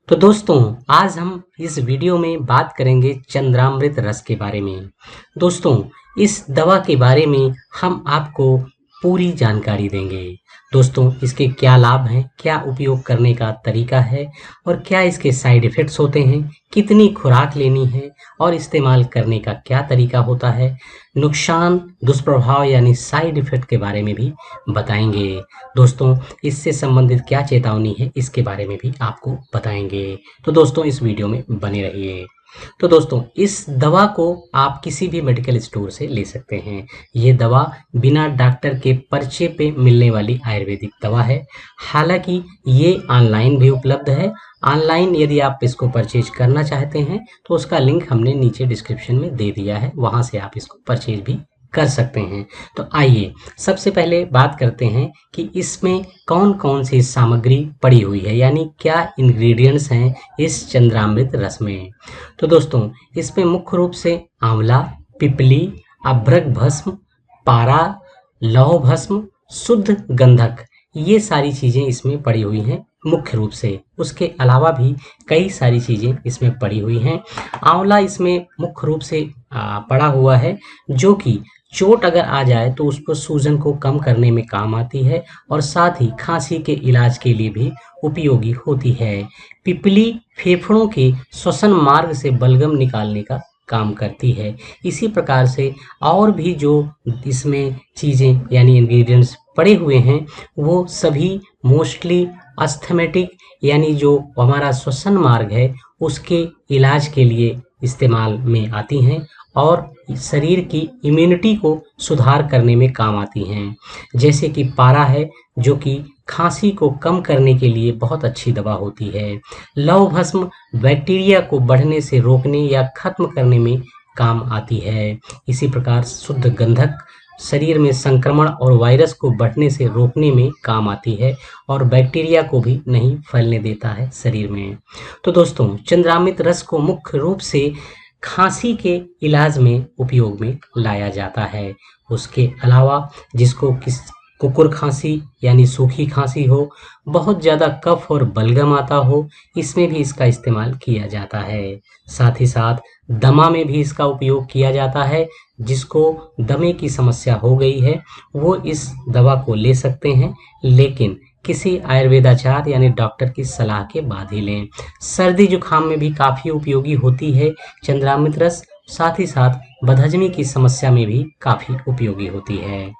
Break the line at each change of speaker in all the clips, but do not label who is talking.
तो दोस्तों, आज हम इस वीडियो में बात करेंगे चंद्रामृत रस के बारे में। दोस्तों, इस दवा के बारे में हम आपको पूरी जानकारी देंगे। दोस्तों, इसके क्या लाभ हैं, क्या उपयोग करने का तरीका है और क्या इसके साइड इफ़ेक्ट्स होते हैं, कितनी खुराक लेनी है और इस्तेमाल करने का क्या तरीका होता है, नुकसान, दुष्प्रभाव यानी साइड इफ़ेक्ट के बारे में भी बताएंगे। दोस्तों, इससे संबंधित क्या चेतावनी है इसके बारे में भी आपको बताएंगे। तो दोस्तों, इस वीडियो में बने रहिए। तो दोस्तों, इस दवा को आप किसी भी मेडिकल स्टोर से ले सकते हैं। ये दवा बिना डॉक्टर के पर्चे पे मिलने वाली आयुर्वेदिक दवा है। हालांकि ये ऑनलाइन भी उपलब्ध है। ऑनलाइन यदि आप इसको परचेज करना चाहते हैं तो उसका लिंक हमने नीचे डिस्क्रिप्शन में दे दिया है, वहां से आप इसको परचेज भी कर सकते हैं। तो आइए सबसे पहले बात करते हैं कि इसमें कौन कौन सी सामग्री पड़ी हुई है, यानी क्या इंग्रेडिएंट्स हैं इस चंद्रामृत रस में। तो दोस्तों, इसमें मुख्य रूप से आंवला, पिपली, अभ्रक भस्म, पारा, लौह भस्म, शुद्ध गंधक, ये सारी चीज़ें इसमें पड़ी हुई हैं मुख्य रूप से। उसके अलावा भी कई सारी चीज़ें इसमें पड़ी हुई हैं। आंवला इसमें मुख्य रूप से पड़ा हुआ है, जो कि चोट अगर आ जाए तो उसको सूजन को कम करने में काम आती है और साथ ही खांसी के इलाज के लिए भी उपयोगी होती है। पिपली फेफड़ों के श्वसन मार्ग से बलगम निकालने का काम करती है। इसी प्रकार से और भी जो इसमें चीज़ें यानी इंग्रेडिएंट्स पड़े हुए हैं वो सभी मोस्टली अस्थमेटिक यानी जो हमारा श्वसन मार्ग है उसके इलाज के लिए इस्तेमाल में आती हैं और शरीर की इम्यूनिटी को सुधार करने में काम आती हैं। जैसे कि पारा है, जो कि खांसी को कम करने के लिए बहुत अच्छी दवा होती है। लौह भस्म बैक्टीरिया को बढ़ने से रोकने या खत्म करने में काम आती है। इसी प्रकार शुद्ध गंधक शरीर में संक्रमण और वायरस को बढ़ने से रोकने में काम आती है और बैक्टीरिया को भी नहीं फैलने देता है शरीर में। तो दोस्तों, चंद्रामृत रस को मुख्य रूप से खांसी के इलाज में उपयोग में लाया जाता है। उसके अलावा जिसको कुकुर खांसी यानी सूखी खांसी हो, बहुत ज़्यादा कफ और बलगम आता हो, इसमें भी इसका इस्तेमाल किया जाता है। साथ ही साथ दमा में भी इसका उपयोग किया जाता है। जिसको दमे की समस्या हो गई है वो इस दवा को ले सकते हैं, लेकिन किसी आयुर्वेदाचार्य यानी डॉक्टर की सलाह के बाद ही लें। सर्दी जुकाम में भी काफ़ी उपयोगी होती है चंद्रामृत रस। साथ ही साथ बदहजमी की समस्या में भी काफ़ी उपयोगी होती है।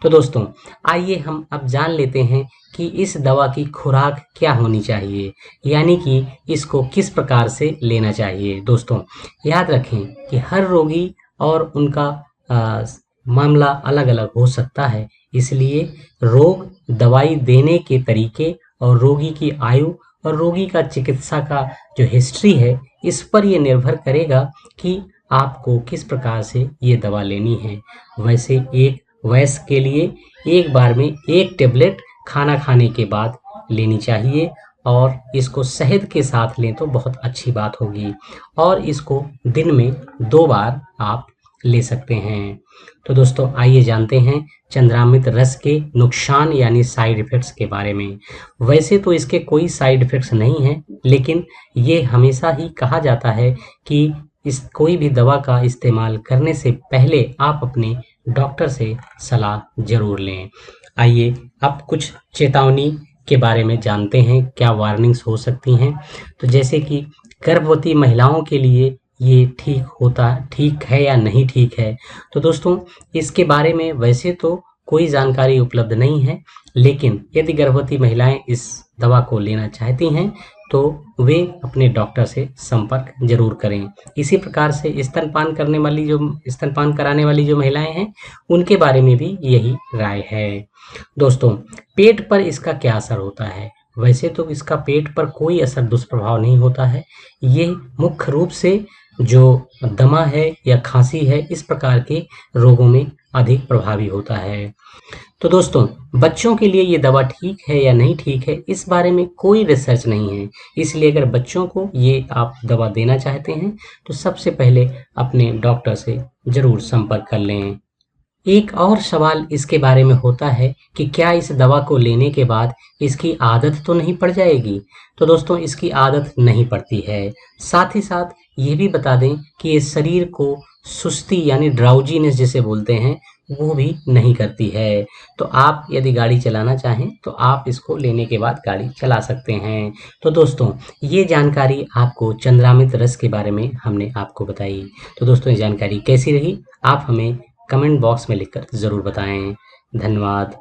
तो दोस्तों, आइए हम अब जान लेते हैं कि इस दवा की खुराक क्या होनी चाहिए, यानी कि इसको किस प्रकार से लेना चाहिए। दोस्तों, याद रखें कि हर रोगी और उनका मामला अलग अलग हो सकता है, इसलिए रोग, दवाई देने के तरीके और रोगी की आयु और रोगी का चिकित्सा का जो हिस्ट्री है, इस पर ये निर्भर करेगा कि आपको किस प्रकार से ये दवा लेनी है। वैसे एक वयस्क के लिए एक बार में 1 टेबलेट खाना खाने के बाद लेनी चाहिए और इसको शहद के साथ लें तो बहुत अच्छी बात होगी और इसको दिन में 2 बार आप ले सकते हैं। तो दोस्तों, आइए जानते हैं चंद्रामृत रस के नुकसान यानी साइड इफ़ेक्ट्स के बारे में। वैसे तो इसके कोई साइड इफ़ेक्ट्स नहीं हैं, लेकिन ये हमेशा ही कहा जाता है कि इस कोई भी दवा का इस्तेमाल करने से पहले आप अपने डॉक्टर से सलाह ज़रूर लें। आइए अब कुछ चेतावनी के बारे में जानते हैं, क्या वार्निंग्स हो सकती हैं। तो जैसे कि गर्भवती महिलाओं के लिए ये ठीक है या नहीं ठीक है। तो दोस्तों, इसके बारे में वैसे तो कोई जानकारी उपलब्ध नहीं है, लेकिन यदि गर्भवती महिलाएं इस दवा को लेना चाहती हैं तो वे अपने डॉक्टर से संपर्क जरूर करें। इसी प्रकार से स्तनपान कराने वाली जो महिलाएं हैं उनके बारे में भी यही राय है। दोस्तों, पेट पर इसका क्या असर होता है। वैसे तो इसका पेट पर कोई असर, दुष्प्रभाव नहीं होता है। ये मुख्य रूप से जो दमा है या खांसी है, इस प्रकार के रोगों में अधिक प्रभावी होता है। तो दोस्तों, बच्चों के लिए ये दवा ठीक है या नहीं ठीक है, इस बारे में कोई रिसर्च नहीं है। इसलिए अगर बच्चों को ये आप दवा देना चाहते हैं तो सबसे पहले अपने डॉक्टर से ज़रूर संपर्क कर लें। एक और सवाल इसके बारे में होता है कि क्या इस दवा को लेने के बाद इसकी आदत तो नहीं पड़ जाएगी? तो दोस्तों इसकी आदत नहीं पड़ती है। साथ ही साथ ये भी बता दें कि ये शरीर को सुस्ती यानी ड्राउजीनेस जिसे बोलते हैं, वो भी नहीं करती है। तो आप यदि गाड़ी चलाना चाहें तो आप इसको लेने के बाद गाड़ी चला सकते हैं। तो दोस्तों ये जानकारी आपको चंद्रामृत रस के बारे में हमने आपको बताई। तो दोस्तों ये जानकारी कैसी रही? आप हमें कमेंट बॉक्स में लिखकर ज़रूर बताएं। धन्यवाद।